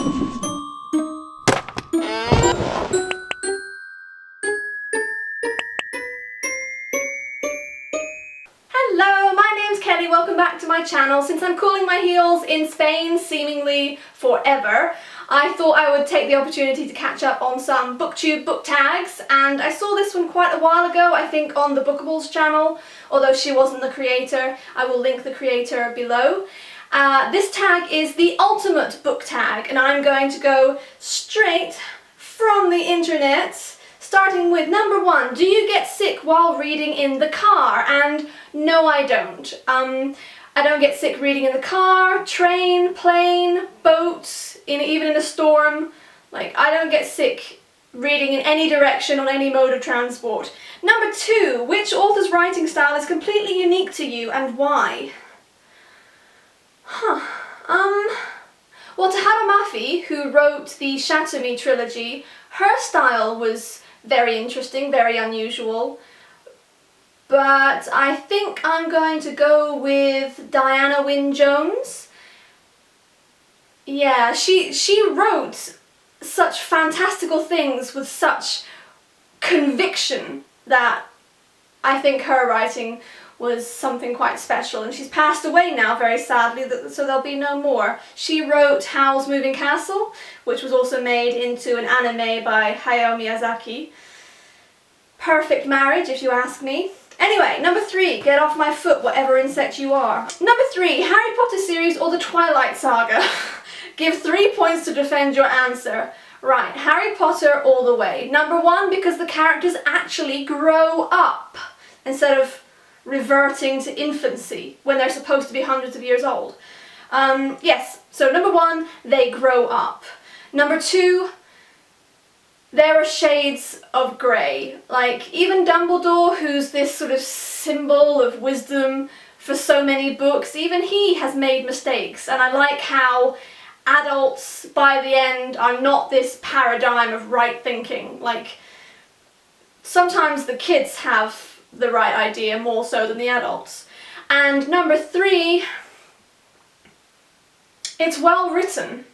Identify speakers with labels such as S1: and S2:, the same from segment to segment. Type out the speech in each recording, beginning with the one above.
S1: Hello, my name's Kelly, welcome back to my channel. Since I'm cooling my heels in Spain seemingly forever, I thought I would take the opportunity to catch up on some booktube book tags, and I saw this one quite a while ago, I think on the Bookables channel, although she wasn't the creator. I will link the creator below. This tag is the ultimate book tag, and I'm going to go straight from the internet, starting with number 1. Do you get sick while reading in the car? And no, I don't. I don't get sick reading in the car, train, plane, boat, even in a storm. Like, I don't get sick reading in any direction on any mode of transport. Number 2, which author's writing style is completely unique to you and why? Well, Tahara Mafi, who wrote the Shatter Me trilogy, her style was very interesting, very unusual. But I think I'm going to go with Diana Wynne Jones. Yeah, she wrote such fantastical things with such conviction that I think her writing was something quite special, and she's passed away now, very sadly, so there'll be no more. She wrote Howl's Moving Castle, which was also made into an anime by Hayao Miyazaki. Perfect marriage, if you ask me. Anyway, number 3, get off my foot, whatever insect you are. Number 3, Harry Potter series or the Twilight Saga? Give 3 points to defend your answer. Right, Harry Potter all the way. Number 1, because the characters actually grow up instead of reverting to infancy when they're supposed to be hundreds of years old. Yes, so number 1, they grow up. Number 2, there are shades of grey. Like, even Dumbledore, who's this sort of symbol of wisdom for so many books, even he has made mistakes, and I like how adults, by the end, are not this paradigm of right thinking. Like, sometimes the kids have the right idea more so than the adults. And number 3, it's well written,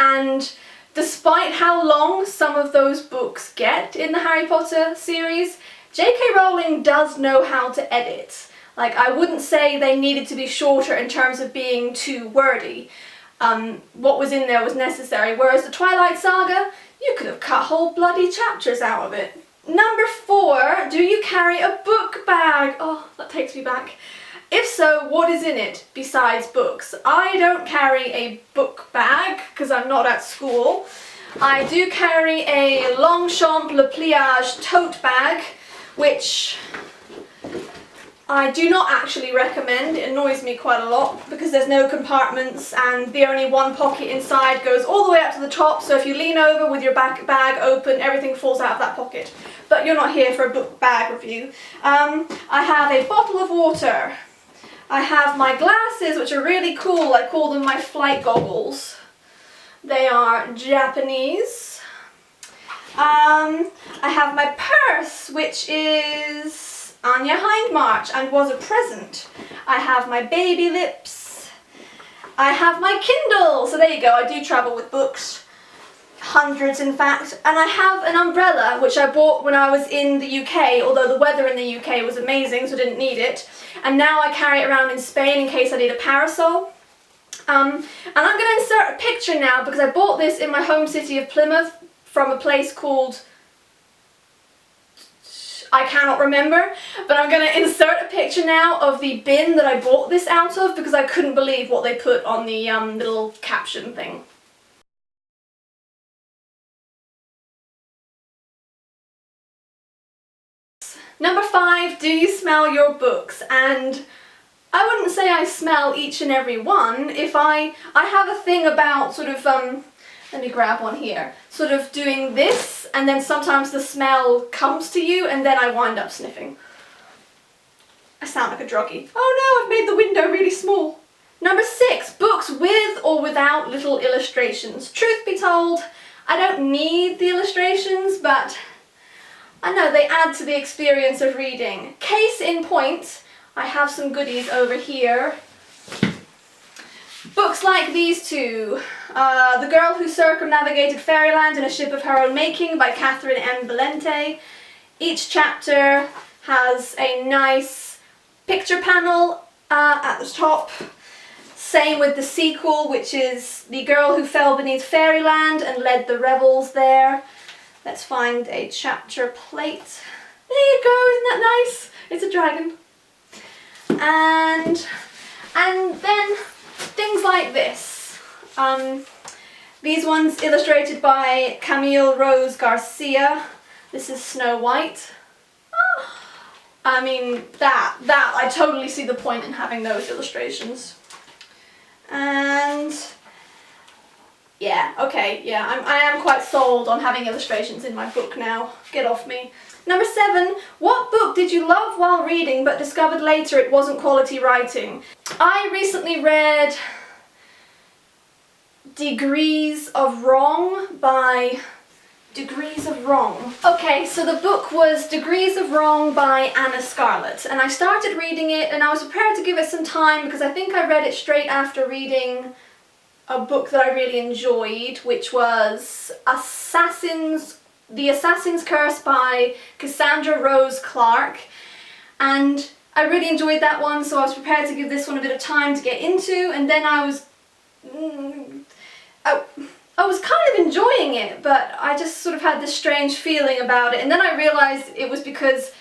S1: and despite how long some of those books get in the Harry Potter series, J.K. Rowling does know how to edit. Like, I wouldn't say they needed to be shorter in terms of being too wordy. What was in there was necessary, whereas the Twilight Saga, you could have cut whole bloody chapters out of it. Number 4, do you carry a book bag? Oh, that takes me back. If so, what is in it besides books? I don't carry a book bag because I'm not at school. I do carry a Longchamp Le Pliage tote bag, which I do not actually recommend. It annoys me quite a lot because there's no compartments and the only one pocket inside goes all the way up to the top, so if you lean over with your bag open, everything falls out of that pocket. But you're not here for a book bag review. I have a bottle of water. I have my glasses, which are really cool. I call them my flight goggles. They are Japanese. I have my purse, which is Anya Hindmarch and was a present. I have my baby lips. I have my Kindle. So there you go, I do travel with books. Hundreds, in fact. And I have an umbrella, which I bought when I was in the UK, although the weather in the UK was amazing, so I didn't need it. And now I carry it around in Spain in case I need a parasol. And I'm going to insert a picture now because I bought this in my home city of Plymouth from a place called, I cannot remember, but I'm going to insert a picture now of the bin that I bought this out of because I couldn't believe what they put on the little caption thing. Number 5, do you smell your books? And I wouldn't say I smell each and every one. If I have a thing about sort of, let me grab one here, sort of doing this, and then sometimes the smell comes to you and then I wind up sniffing. I sound like a druggie. Oh no, I've made the window really small. Number 6, books with or without little illustrations. Truth be told, I don't need the illustrations, but I know they add to the experience of reading. Case in point, I have some goodies over here. Books like these two, The Girl Who Circumnavigated Fairyland in a Ship of Her Own Making by Catherine M. Valente. Each chapter has a nice picture panel at the top. Same with the sequel, which is The Girl Who Fell Beneath Fairyland and Led the Revels there. Let's find a chapter plate. There you go, isn't that nice? It's a dragon. And then things like this. These ones illustrated by Camille Rose Garcia. This is Snow White. I mean, that I totally see the point in having those illustrations. And yeah, okay, yeah, I am quite sold on having illustrations in my book now. Get off me. Number 7, what book did you love while reading but discovered later it wasn't quality writing? I recently read Degrees of Wrong by Degrees of Wrong. Okay, so the book was Degrees of Wrong by Anna Scarlett, and I started reading it and I was prepared to give it some time because I think I read it straight after reading a book that I really enjoyed, which was The Assassin's Curse by Cassandra Rose Clark, and I really enjoyed that one, so I was prepared to give this one a bit of time to get into, and then I was kind of enjoying it, but I just sort of had this strange feeling about it, and then I realised it was because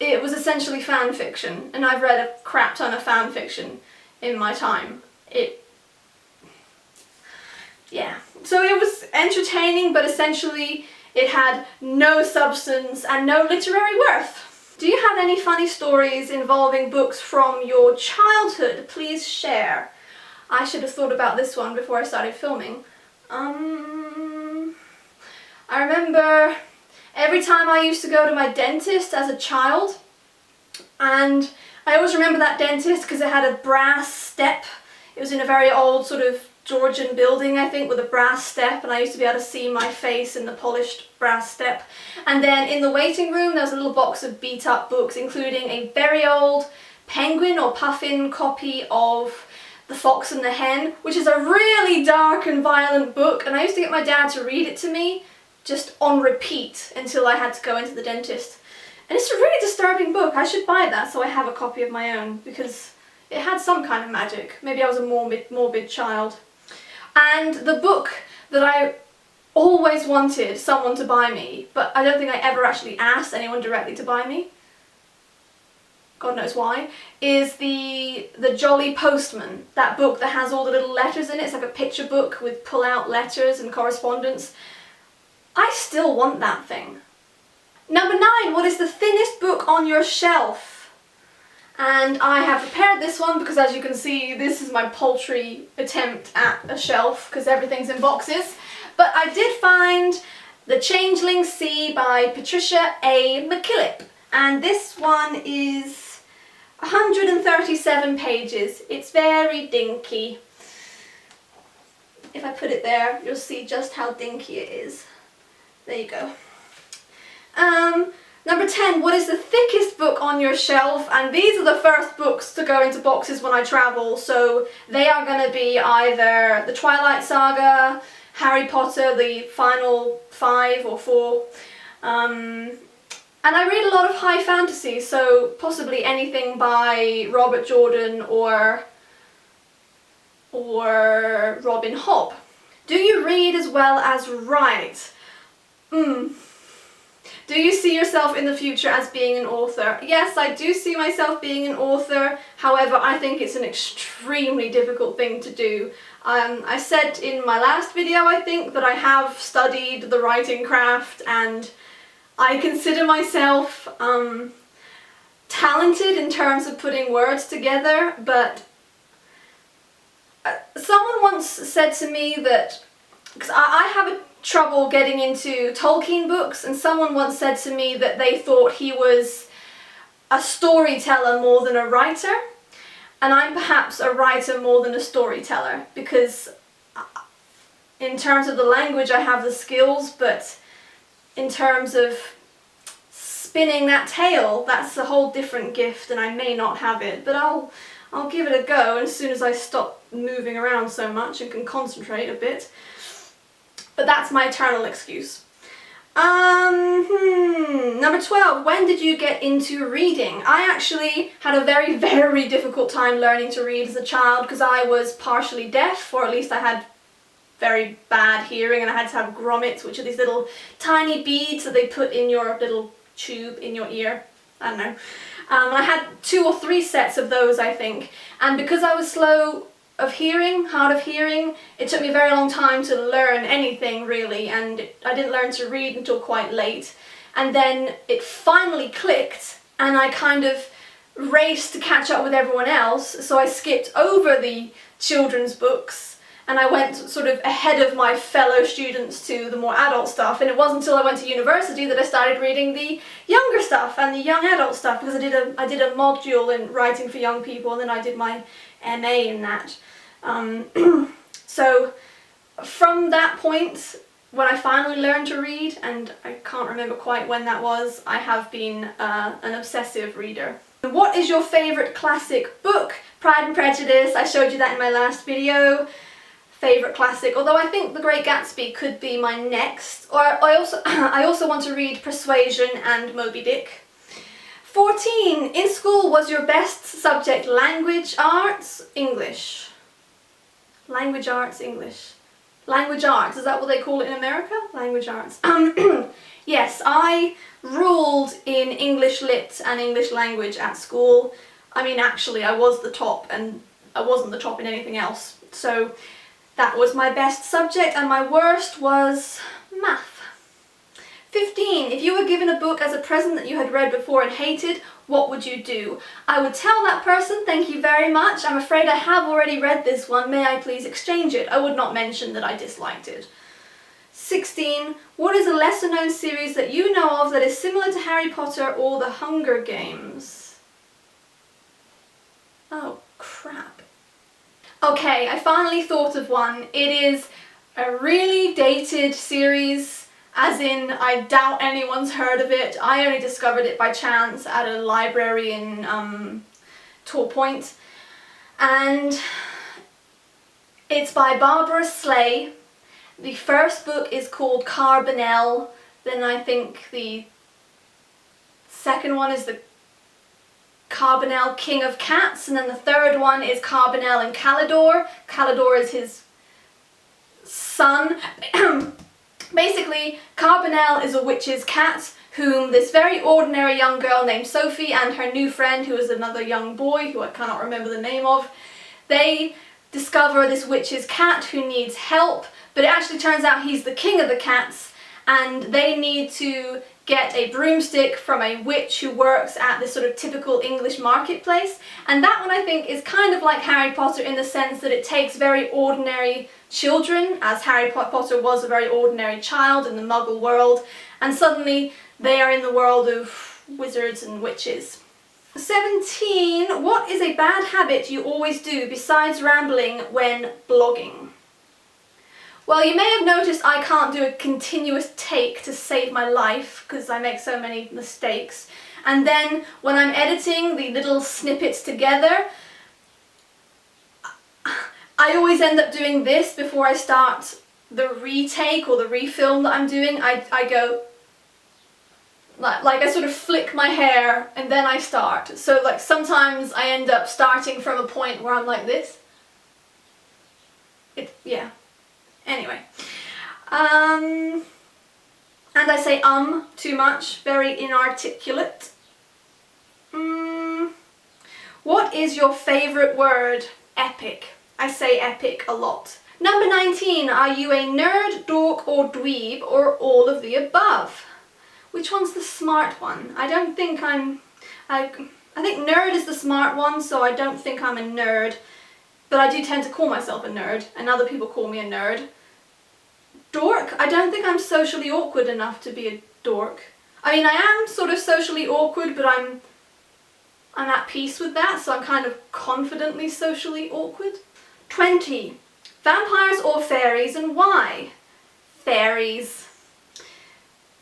S1: it was essentially fan fiction, and I've read a crap ton of fan fiction in my time. Yeah. So it was entertaining, but essentially it had no substance and no literary worth. Do you have any funny stories involving books from your childhood? Please share. I should have thought about this one before I started filming. I remember every time I used to go to my dentist as a child, and I always remember that dentist because it had a brass step. It was in a very old sort of Georgian building, I think, with a brass step, and I used to be able to see my face in the polished brass step. And then in the waiting room there was a little box of beat up books, including a very old Penguin or Puffin copy of The Fox and the Hen, which is a really dark and violent book, and I used to get my dad to read it to me just on repeat until I had to go into the dentist. And it's a really disturbing book. I should buy that so I have a copy of my own, because it had some kind of magic. Maybe I was a morbid child. And the book that I always wanted someone to buy me, but I don't think I ever actually asked anyone directly to buy me, God knows why, is the Jolly Postman. That book that has all the little letters in it. It's like a picture book with pull-out letters and correspondence. I still want that thing. Number 9, what is the thinnest book on your shelf? And I have prepared this one because, as you can see, this is my paltry attempt at a shelf because everything's in boxes. But I did find The Changeling Sea by Patricia A. McKillip, and this one is 137 pages. It's very dinky. If I put it there, you'll see just how dinky it is. There you go. Number 10, what is the thickest book on your shelf? And these are the first books to go into boxes when I travel, so they are going to be either the Twilight Saga, Harry Potter, the final 5 or 4, and I read a lot of high fantasy, so possibly anything by Robert Jordan or Robin Hobb. Do you read as well as write? Do you see yourself in the future as being an author? Yes, I do see myself being an author. However, I think it's an extremely difficult thing to do. I said in my last video, I think, that I have studied the writing craft, and I consider myself talented in terms of putting words together, but someone once said to me that, because I have trouble getting into Tolkien books, and someone once said to me that they thought he was a storyteller more than a writer, and I'm perhaps a writer more than a storyteller, because in terms of the language I have the skills, but in terms of spinning that tale, that's a whole different gift, and I may not have it, but I'll give it a go, and as soon as I stop moving around so much and can concentrate a bit. But that's my eternal excuse. Number 12, when did you get into reading? I actually had a very, very difficult time learning to read as a child because I was partially deaf, or at least I had very bad hearing, and I had to have grommets, which are these little tiny beads that they put in your little tube in your ear. I don't know. And I had 2 or 3 sets of those, I think, and because I was slow of hearing, hard of hearing, it took me a very long time to learn anything really, and I didn't learn to read until quite late. And then it finally clicked, and I kind of raced to catch up with everyone else, so I skipped over the children's books and I went sort of ahead of my fellow students to the more adult stuff, and it wasn't until I went to university that I started reading the younger stuff and the young adult stuff, because I did a module in writing for young people, and then I did my MA in that. So from that point, when I finally learned to read, and I can't remember quite when that was, I have been an obsessive reader. What is your favourite classic book? Pride and Prejudice, I showed you that in my last video. Favourite classic, although I think The Great Gatsby could be my next. Or I also want to read Persuasion and Moby Dick. 14. In school, was your best subject language, arts, English? Language, arts, English. Language arts, is that what they call it in America? Language arts. Yes, I ruled in English Lit and English language at school. I mean, actually, I was the top, and I wasn't the top in anything else. So that was my best subject, and my worst was math. 15. If you were given a book as a present that you had read before and hated, what would you do? I would tell that person, thank you very much, I'm afraid I have already read this one, may I please exchange it? I would not mention that I disliked it. 16. What is a lesser known series that you know of that is similar to Harry Potter or the Hunger Games? Oh, crap. Okay, I finally thought of one. It is a really dated series, as in I doubt anyone's heard of it. I only discovered it by chance at a library in Tall Point. And it's by Barbara Slay. The first book is called Carbonell. Then I think the second one is the Carbonell, King of Cats, and then the third one is Carbonell and Calidor. Calidor is his son. Basically, Carbonell is a witch's cat whom this very ordinary young girl named Sophie and her new friend, who is another young boy who I cannot remember the name of, they discover this witch's cat who needs help, but it actually turns out he's the king of the cats, and they need to get a broomstick from a witch who works at this sort of typical English marketplace. And that one I think is kind of like Harry Potter in the sense that it takes very ordinary children, as Harry Potter was a very ordinary child in the Muggle world, and suddenly they are in the world of wizards and witches. 17. What is a bad habit you always do besides rambling when blogging? Well, you may have noticed I can't do a continuous take to save my life because I make so many mistakes. And then when I'm editing the little snippets together, I always end up doing this before I start the retake or the refilm that I'm doing. I go, like I sort of flick my hair and then I start. So like sometimes I end up starting from a point where I'm like this. Yeah. Anyway, and I say too much, very inarticulate. What is your favourite word? Epic. I say epic a lot. Number 19, are you a nerd, dork or dweeb or all of the above? Which one's the smart one? I don't think I think nerd is the smart one, so I don't think I'm a nerd. But I do tend to call myself a nerd, and other people call me a nerd. Dork? I don't think I'm socially awkward enough to be a dork. I mean, I am sort of socially awkward, but I'm at peace with that, so I'm kind of confidently socially awkward. 20. Vampires or fairies, and why? Fairies.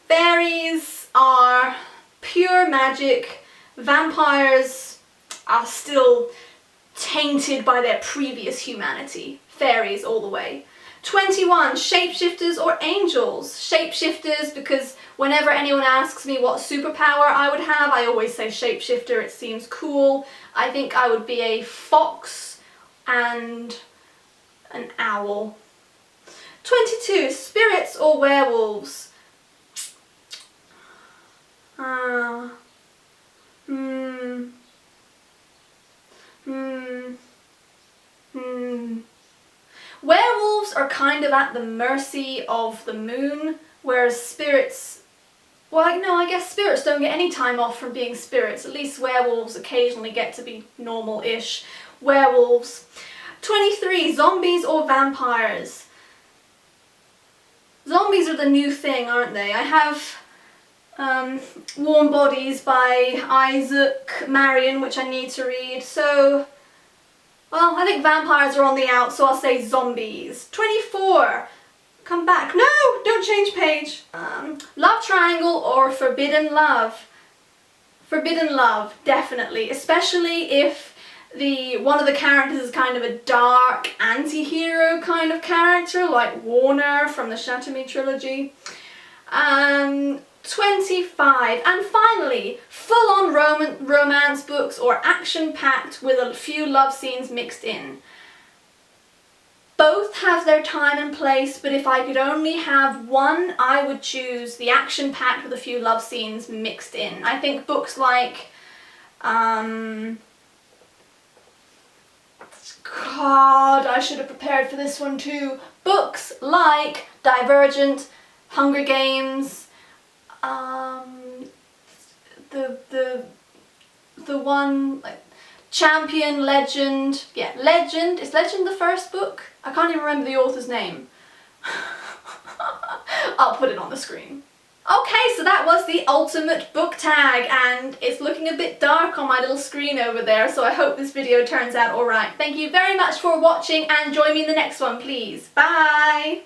S1: Fairies are pure magic. Vampires are still tainted by their previous humanity. Fairies all the way. 21, shapeshifters or angels. Shapeshifters because whenever anyone asks me what superpower I would have, I always say shapeshifter, it seems cool. I think I would be a fox and an owl. 22, spirits or werewolves. Werewolves are kind of at the mercy of the moon, whereas spirits, well, no, I guess spirits don't get any time off from being spirits. At least werewolves occasionally get to be normal-ish. Werewolves. 23, zombies or vampires. Zombies are the new thing, aren't they? I have Warm Bodies by Isaac Marion, which I need to read, so, well, I think vampires are on the out, so I'll say zombies. 24, come back. No, don't change page. Love triangle or forbidden love. Forbidden love, definitely, especially if one of the characters is kind of a dark anti-hero kind of character, like Warner from the Shatter trilogy. 25, and finally, full-on romance books or action-packed with a few love scenes mixed in. Both have their time and place, but if I could only have one, I would choose the action-packed with a few love scenes mixed in. I think books like, God, I should have prepared for this one too. Books like Divergent, Hunger Games, the one, like, Champion, Legend, yeah, Legend, is Legend the first book? I can't even remember the author's name. I'll put it on the screen. Okay, so that was the ultimate book tag, and it's looking a bit dark on my little screen over there, so I hope this video turns out alright. Thank you very much for watching, and join me in the next one, please. Bye!